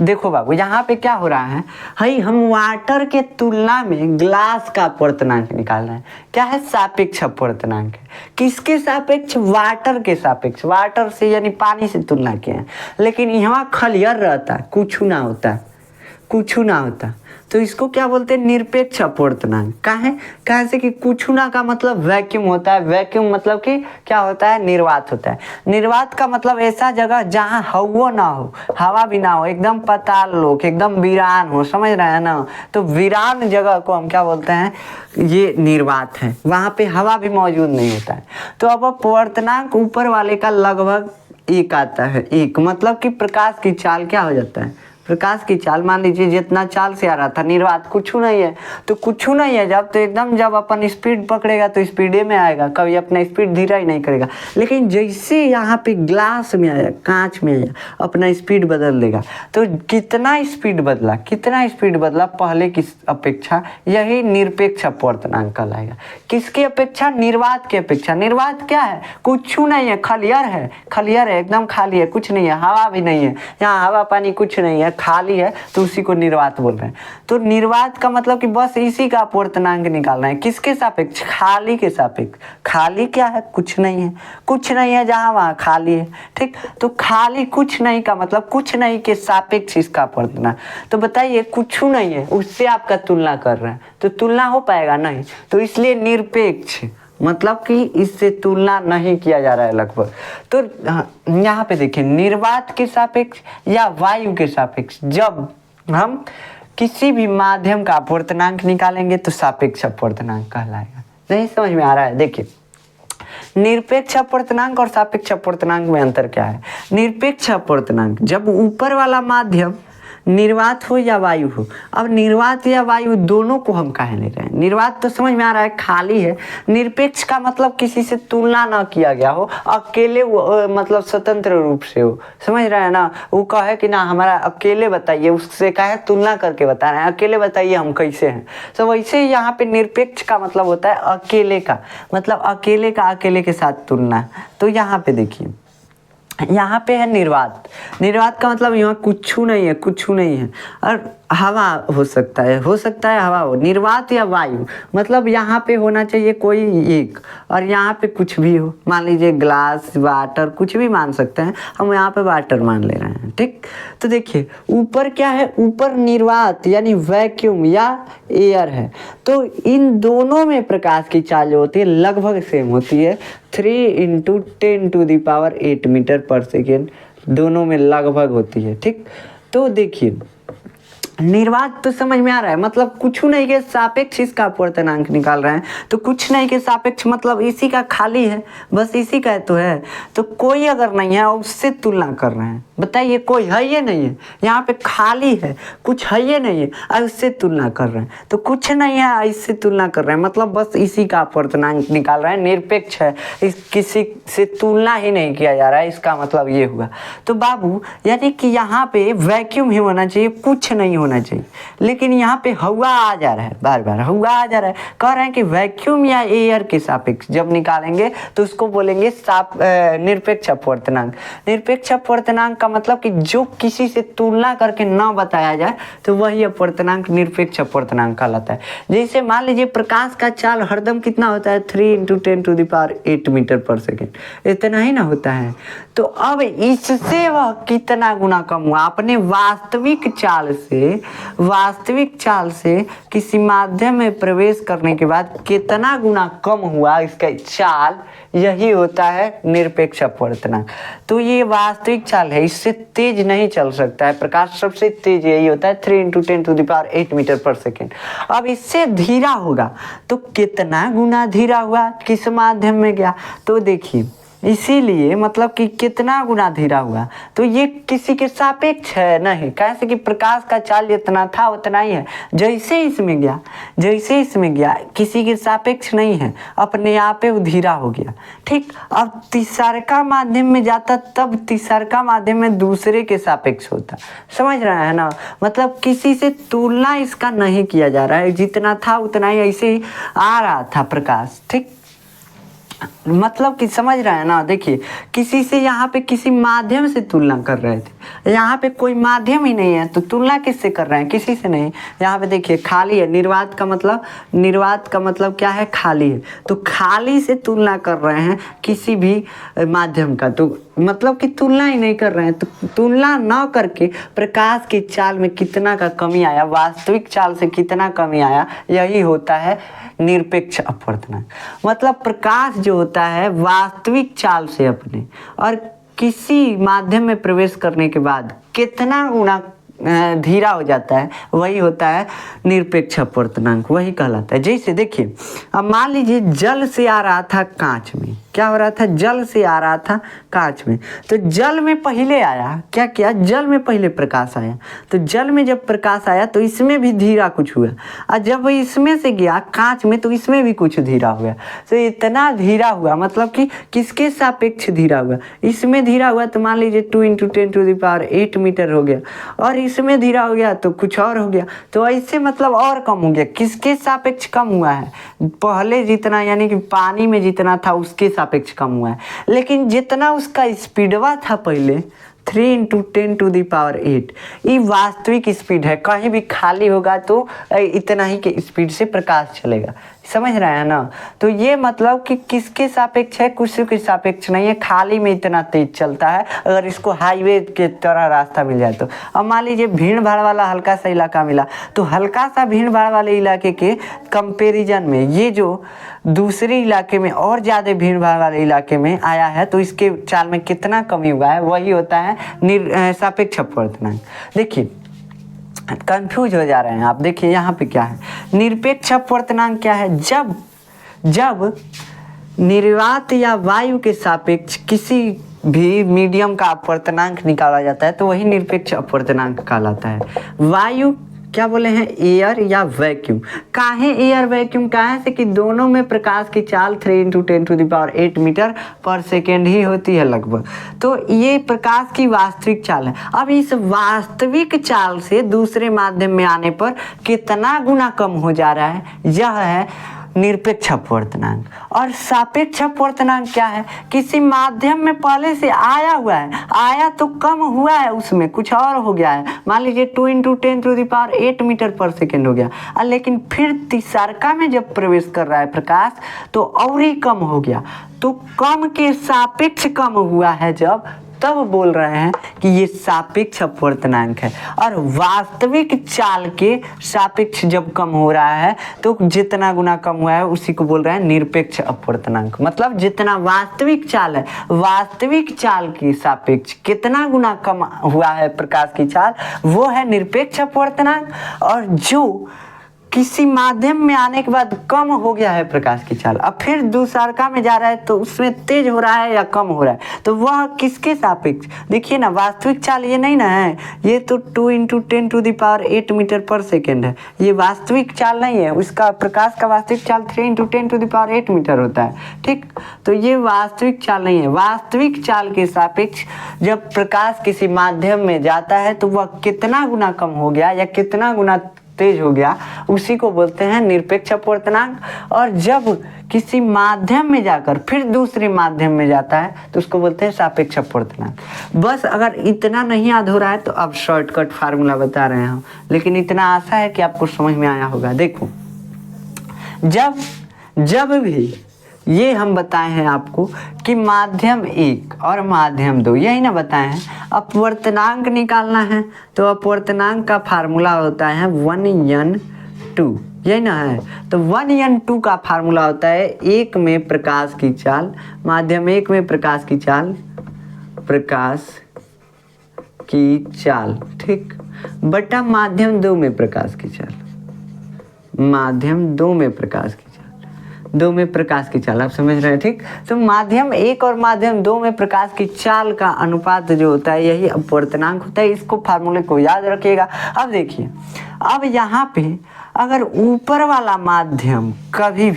Speaker 1: देखो बाबू, यहाँ पे क्या हो रहा है, हम वाटर के तुलना में ग्लास का अपवर्तनांक निकाल रहे हैं। क्या है? सापेक्ष अपवर्तनांक है। किसके सापेक्ष? वाटर के सापेक्ष। वाटर से यानी पानी से तुलना किए हैं, लेकिन यहाँ खलियर रहता है, कुछ ना होता, तो इसको क्या बोलते हैं? निरपेक्ष अपवर्तनांक। काहे से कि कुछ ना का मतलब वैक्यूम होता है, वैक्यूम मतलब कि क्या होता है? निर्वात होता है। निर्वात का मतलब ऐसा जगह जहाँ हवा ना हो, हवा भी ना हो, एकदम पाताल लोक, एकदम वीरान हो, समझ रहे हैं ना? तो वीरान जगह को हम क्या बोलते हैं? ये निर्वात है, वहाँ पे हवा भी मौजूद नहीं होता है। तो अब अपवर्तनांक ऊपर वाले का लगभग 1 आता है। 1 मतलब कि प्रकाश की चाल क्या हो जाता है? प्रकाश की चाल, मान लीजिए जितना चाल से आ रहा था निर्वात, कुछ नहीं है, तो कुछ नहीं है जब, तो एकदम जब अपन स्पीड पकड़ेगा तो स्पीडे में आएगा, कभी अपना स्पीड धीरा ही नहीं करेगा। लेकिन जैसे यहाँ पे ग्लास में आया, कांच में आया, अपना स्पीड बदल देगा। तो कितना स्पीड बदला पहले की अपेक्षा, यही निरपेक्ष अपवर्तनांक कहलाएगा। किसकी अपेक्षा? निर्वात की अपेक्षा। निर्वात क्या है? कुछ नहीं है, खलियर है, एकदम खाली है, कुछ नहीं है, हवा भी नहीं है, यहाँ हवा पानी कुछ नहीं है, खाली है, तो उसी को निर्वात बोल रहे हैं। तो निर्वात का मतलब कि बस इसी का अपवर्तनांक निकालना है। किसके सापेक्ष? खाली के सापेक्ष। खाली क्या है? कुछ नहीं है, जहां वहां खाली है। ठीक, तो खाली कुछ नहीं का मतलब कुछ नहीं के सापेक्ष इसका अपवर्तनांक। तो बताइए कुछ नहीं है, उससे आपका तुलना कर रहे हैं, तो तुलना हो पाएगा नहीं, तो इसलिए निरपेक्ष मतलब कि इससे तुलना नहीं किया जा रहा है लगभग। तो यहाँ पे देखिए, निर्वात के सापेक्ष या वायु के सापेक्ष जब हम किसी भी माध्यम का अपवर्तनांक निकालेंगे तो सापेक्ष अपवर्तनांक कहलाएगा। नहीं समझ में आ रहा है? देखिए निरपेक्ष अपवर्तनांक और सापेक्ष अपवर्तनांक में अंतर क्या है? निरपेक्ष अपवर्तनांक जब ऊपर वाला माध्यम निर्वात हो या वायु हो। अब निर्वात या वायु दोनों को हम काहे ले रहे हैं? निर्वात तो समझ में आ रहा है, खाली है। निरपेक्ष का मतलब किसी से तुलना ना किया गया हो, अकेले मतलब स्वतंत्र रूप से हो, समझ रहे हैं ना? वो कहे कि ना हमारा अकेले बताइए, उससे कहे तुलना करके बता रहे हैं, अकेले बताइए हम कैसे हैं। तो वैसे ही यहाँ पे निरपेक्ष का मतलब होता है अकेले का, मतलब अकेले के साथ तुलना। तो यहाँ पे देखिए, यहाँ पे है निर्वात का मतलब यहाँ कुछ नहीं है, और हवा हो सकता है हवा हो, निर्वात या वायु, मतलब यहाँ पे होना चाहिए कोई एक, और यहाँ पे कुछ भी हो, मान लीजिए ग्लास, वाटर, कुछ भी मान सकते हैं, हम यहाँ पे वाटर मान ले रहे हैं, ठीक। तो देखिए ऊपर क्या है, ऊपर निर्वात यानी वैक्यूम या एयर है, तो इन दोनों में प्रकाश की चाल जो होती है लगभग सेम होती है, 3 × 10⁸ मीटर पर सेकेंड, दोनों में लगभग होती है, ठीक। तो देखिए निर्वात तो समझ में आ रहा है, मतलब कुछ नहीं के सापेक्ष इसका अपवर्तनांक निकाल रहे हैं, तो कुछ नहीं के सापेक्ष मतलब इसी का खाली है, बस इसी का तो है, तो कोई अगर नहीं है उससे तुलना कर रहे हैं, बताइए कोई है ये नहीं है, यहाँ पे खाली है, कुछ है ये नहीं है और उससे तुलना कर रहे हैं, तो कुछ नहीं है इससे तुलना कर रहे हैं, मतलब बस इसी का अपवर्तनांक निकाल रहे हैं, निरपेक्ष है, इस किसी से तुलना ही नहीं किया जा रहा है, इसका मतलब ये हुआ। तो बाबू यानी कि यहाँ पे वैक्यूम ही होना चाहिए, कुछ नहीं होना चाहिए, लेकिन यहाँ पे हवा आ जा रहा है, बार बार हवा आ जा रहा है, कह रहे हैं कि वैक्यूम या एयर के सापेक्ष जब निकालेंगे तो उसको बोलेंगे निरपेक्ष अपवर्तनांक। निरपेक्ष अपवर्तनांक का मतलब कि जो किसी से तुलना करके ना बताया जाए तो वही अपवर्तनांक निरपेक्ष अपवर्तनांक कहलाता है। जैसे मान लीजिए प्रकाश का चाल हरदम कितना होता है, 3 × 10⁸ मीटर पर सेकेंड, इतना ही ना होता है, तो अब इससे वह कितना गुना कम हुआ, अपने वास्तविक चाल से किसी माध्यम में प्रवेश करने के बाद कितना गुना कम हुआ इसका चाल, यही होता है निरपेक्ष अपवर्तनांक। तो ये वास्तविक चाल है, इससे तेज नहीं चल सकता है, प्रकाश सबसे तेज यही होता है 3 × 10⁸ मीटर पर सेकेंड। अब इससे धीरा होगा तो कितना गुना धीरा हुआ, किस माध्यम में गया, तो देखिए इसीलिए मतलब कि कितना गुना धीरा हुआ, तो ये किसी के सापेक्ष है नहीं, कैसे कि प्रकाश का चाल जितना था उतना ही है, जैसे इसमें गया किसी के सापेक्ष नहीं है, अपने आप पे धीरा हो गया, ठीक। अब तीसरका माध्यम में जाता तब तीसरका माध्यम में दूसरे के सापेक्ष होता, समझ रहे हैं ना, मतलब किसी से तुलना इसका नहीं किया जा रहा है, जितना था उतना ही ऐसे ही आ रहा था प्रकाश, ठीक। मतलब कि समझ रहे हैं ना, देखिए किसी से यहाँ पे किसी माध्यम से तुलना कर रहे थे, यहाँ पे कोई माध्यम ही नहीं है तो तुलना किससे कर रहे हैं, किसी से नहीं। यहाँ पे देखिए खाली है, निर्वात का मतलब क्या है, खाली है, तो खाली से तुलना कर रहे हैं किसी भी माध्यम का, तो मतलब कि तुलना ही नहीं कर रहे हैं, तो तुलना न करके प्रकाश की चाल में कितना का कमी आया, वास्तविक चाल से कितना कमी आया, यही होता है निरपेक्ष अपवर्तनांक। मतलब प्रकाश जो होता है वास्तविक चाल से अपने और किसी माध्यम में प्रवेश करने के बाद कितना गुना धीरा हो जाता है, वही होता है निरपेक्ष अपवर्तनांक, वही कहलाता है। जैसे देखिए अब मान लीजिए जल से आ रहा था कांच में, क्या हो रहा था, जल से आ रहा था कांच में, तो जल में पहले आया, क्या किया, जल में पहले प्रकाश आया, तो जल में जब प्रकाश आया तो इसमें भी धीरा कुछ हुआ, और जब इसमें से गया कांच में तो इसमें भी कुछ धीरा हुआ, तो इतना धीरा हुआ मतलब कि किसके सापेक्ष धीरा हुआ, इसमें धीरा हुआ तो मान लीजिए 2 × 10⁸ मीटर हो गया, और इसमें धीरा हो गया तो कुछ और हो गया, तो ऐसे मतलब और कम हो गया, किसके सापेक्ष कम हुआ है, पहले जितना यानी कि पानी में जितना था उसके सापेक्ष कम हुआ है, लेकिन जितना उसका स्पीडवा था पहले 3 × 10⁸, ये वास्तविक स्पीड है, कहीं भी खाली होगा तो इतना ही के स्पीड से प्रकाश चलेगा, समझ रहे हैं ना। तो ये मतलब कि किसके सापेक्ष है, कुछ के सापेक्ष नहीं है, खाली में इतना तेज चलता है, अगर इसको हाईवे के तरह रास्ता मिल जाए तो। अब मान लीजिए भीड़ भाड़ वाला हल्का सा इलाका मिला, तो हल्का सा भीड़ भाड़ वाले इलाके के कंपेरिजन में ये जो दूसरे इलाके में और ज़्यादा भीड़ भाड़ वाले इलाके में आया है, तो इसके चाल में कितना कमी हुआ है, वही होता है सापेक्ष अपवर्तनांक। देखिए कंफ्यूज हो जा रहे हैं आप, देखिए यहाँ पे क्या है, निरपेक्ष अपवर्तनांक क्या है, जब निर्वात या वायु के सापेक्ष किसी भी मीडियम का अपवर्तनांक निकाला जाता है तो वही निरपेक्ष अपवर्तनांक कहलाता है। वायु क्या बोले हैं, एयर या वैक्यूम, काहे एयर वैक्यूम, काहे से कि दोनों में प्रकाश की चाल 3 × 10⁸ मीटर पर सेकेंड ही होती है लगभग, तो ये प्रकाश की वास्तविक चाल है। अब इस वास्तविक चाल से दूसरे माध्यम में आने पर कितना गुना कम हो जा रहा है, यह है निरपेक्ष अपवर्तनांक। और सापेक्ष अपवर्तनांक क्या है? किसी माध्यम में पहले से आया हुआ है, आया तो कम हुआ है, उसमें कुछ और हो गया है, मान लीजिए 2 × 10⁸ मीटर पर सेकेंड हो गया, लेकिन फिर तीसरका में जब प्रवेश कर रहा है प्रकाश तो और ही कम हो गया। तो कम के सापेक्ष कम हुआ है जब, तब बोल रहे हैं कि ये सापेक्ष अपवर्तनांक है। और वास्तविक चाल के सापेक्ष जब कम हो रहा है तो जितना गुना कम हुआ है उसी को बोल रहे हैं निरपेक्ष अपवर्तनांक। मतलब जितना वास्तविक चाल है, वास्तविक चाल के सापेक्ष कितना गुना कम हुआ है प्रकाश की चाल, वो है निरपेक्ष अपवर्तनांक। और जो किसी माध्यम में आने के बाद कम हो गया है प्रकाश की चाल, अब फिर दूसरका में जा रहा है तो उसमें तेज हो रहा है या कम हो रहा है, तो वह किसके सापेक्ष? देखिए ना, वास्तविक चाल ये नहीं ना है, ये तो 2 × 10⁸ मीटर पर सेकेंड है, ये वास्तविक चाल नहीं है। उसका प्रकाश का वास्तविक चाल 3 × 10⁸ मीटर होता है, ठीक। तो ये वास्तविक चाल नहीं है। वास्तविक चाल के सापेक्ष जब प्रकाश किसी माध्यम में जाता है तो वह कितना गुना कम हो गया या कितना गुना तेज हो गया, उसी को बोलते हैं निरपेक्ष अपवर्तनांक। और जब किसी माध्यम में जाकर फिर दूसरे माध्यम में जाता है तो उसको बोलते हैं सापेक्ष अपवर्तनांक। बस अगर इतना नहीं याद हो रहा है तो अब शॉर्टकट फार्मूला बता रहे हैं, लेकिन इतना आशा है कि आपको समझ में आया होगा। देखो, जब भी ये हम बताए हैं आपको कि माध्यम 1 और माध्यम 2, यही ना बताए हैं, अपवर्तनांक निकालना है तो अपवर्तनांक का फार्मूला होता है 1n2, यही ना है। तो 1n2 का फार्मूला होता है 1 में प्रकाश की चाल, माध्यम 1 में प्रकाश की चाल, ठीक, बटा माध्यम 2 में प्रकाश की चाल, माध्यम 2 में प्रकाश की चाल, 2 में प्रकाश की चाल, आप समझ रहे हैं, ठीक। तो माध्यम 1 और माध्यम 2 में प्रकाश की चाल का अनुपात जो होता है यही अपवर्तनांक होता है। इसको फार्मूले को याद रखिएगा। अब देखिए, अब यहाँ पे अगर ऊपर वाला माध्यम कभी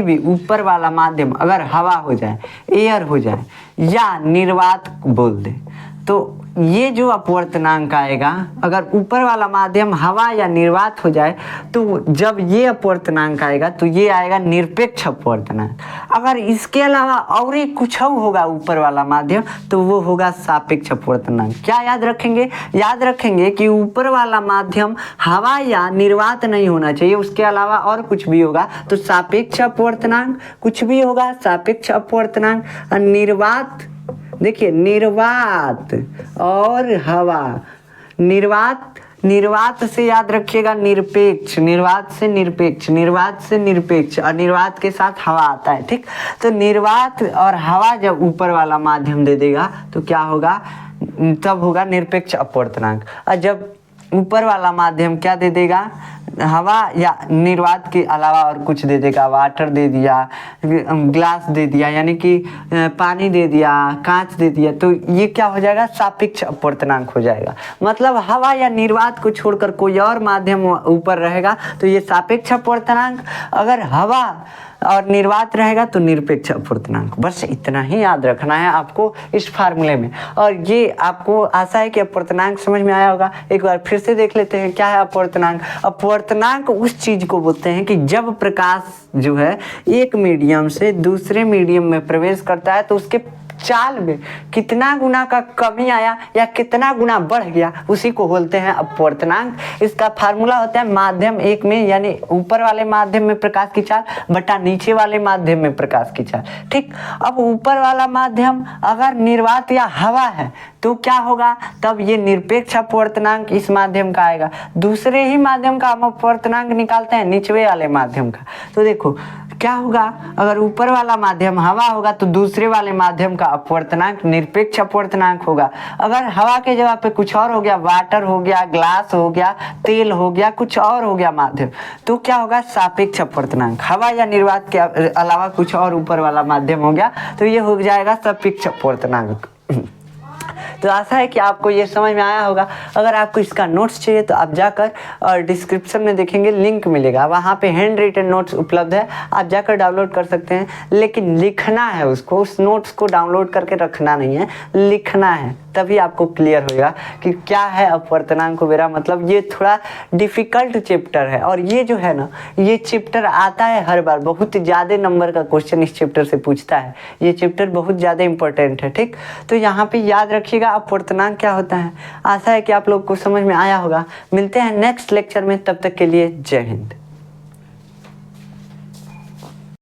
Speaker 1: भी ऊपर वाला माध्यम अगर हवा हो जाए, एयर हो जाए या निर्वात बोल दे, तो ये जो अपवर्तनांक आएगा, अगर ऊपर वाला माध्यम हवा या निर्वात हो जाए तो जब ये अपवर्तनांक आएगा तो ये आएगा निरपेक्ष अपवर्तनांक। अगर इसके अलावा और ही कुछ होगा ऊपर वाला माध्यम तो वो होगा सापेक्ष अपवर्तनांक। क्या याद रखेंगे? याद रखेंगे कि ऊपर वाला माध्यम हवा या निर्वात नहीं होना चाहिए, उसके अलावा और कुछ भी होगा तो सापेक्ष अपवर्तनांक, कुछ भी होगा सापेक्ष अपवर्तनांक। और निर्वात, देखिए, निर्वात और हवा, निर्वात से याद रखिएगा निरपेक्ष, निर्वात से निरपेक्ष और निर्वात के साथ हवा आता है, ठीक। तो निर्वात और हवा जब ऊपर वाला माध्यम दे देगा तो क्या होगा? तब होगा निरपेक्ष अपवर्तनांक। और जब ऊपर वाला माध्यम क्या दे देगा? हवा या निर्वात के अलावा और कुछ दे देगा, वाटर दे दिया, ग्लास दे दिया, यानी कि पानी दे दिया, कांच दे दिया, तो ये क्या हो जाएगा? सापेक्ष अपवर्तनांक हो जाएगा। मतलब हवा या निर्वात को छोड़कर कोई और माध्यम ऊपर रहेगा तो ये सापेक्ष अपवर्तनांक, अगर हवा और निर्वात रहेगा तो निरपेक्ष अपवर्तनांक। बस इतना ही याद रखना है आपको इस फार्मूले में। और ये आपको आशा है कि अपवर्तनांक समझ में आया होगा। एक बार फिर से देख लेते हैं क्या है अपवर्तनांक। अपवर्तनांक उस चीज को बोलते हैं कि जब प्रकाश जो है एक मीडियम से दूसरे मीडियम में प्रवेश करता है तो उसके चाल में कितना गुना का कमी आया या कितना गुना बढ़ गया, उसी को बोलते हैं अपवर्तनांक। इसका फार्मूला होता है माध्यम 1 में, यानी ऊपर वाले माध्यम में प्रकाश की चाल बटा नीचे वाले माध्यम में प्रकाश की चाल, ठीक। अब ऊपर वाला माध्यम अगर निर्वात या हवा है तो क्या होगा? तब ये निरपेक्ष अपवर्तनांक इस माध्यम का आएगा। दूसरे ही माध्यम का हम अपवर्तनांक निकालते हैं निचले वाले माध्यम का, तो देखो क्या होगा? अगर ऊपर वाला माध्यम हवा होगा तो दूसरे वाले माध्यम का अपवर्तनांक निरपेक्ष अपवर्तनांक होगा। अगर हवा के जगह पे कुछ और हो गया, वाटर हो गया, ग्लास हो गया, तेल हो गया, कुछ और हो गया माध्यम, तो क्या होगा? सापेक्ष अपवर्तनांक। हवा या निर्वात के अलावा कुछ और ऊपर वाला माध्यम हो गया तो ये हो जाएगा सापेक्ष अपवर्तनांक। तो आशा है कि आपको ये समझ में आया होगा। अगर आपको इसका नोट्स चाहिए तो आप जाकर और डिस्क्रिप्शन में देखेंगे लिंक मिलेगा, वहाँ पे हैंड रिटन नोट्स उपलब्ध है, आप जाकर डाउनलोड कर सकते हैं। लेकिन लिखना है उसको, उस नोट्स को डाउनलोड करके रखना नहीं है, लिखना है। तभी आपको क्लियर होगा कि क्या है अपवर्तनांक। मेरा मतलब ये थोड़ा डिफिकल्ट चैप्टर है, और ये जो है ना, ये चैप्टर आता है हर बार, बहुत ज़्यादा नंबर का क्वेश्चन इस चैप्टर से पूछता है। ये चैप्टर बहुत ज़्यादा इंपॉर्टेंट है, ठीक। तो यहाँ पे याद रखिएगा अपवर्तनांक क्या होता है। आशा है कि आप लोग को समझ में आया होगा। मिलते हैं नेक्स्ट लेक्चर में, तब तक के लिए जय हिंद।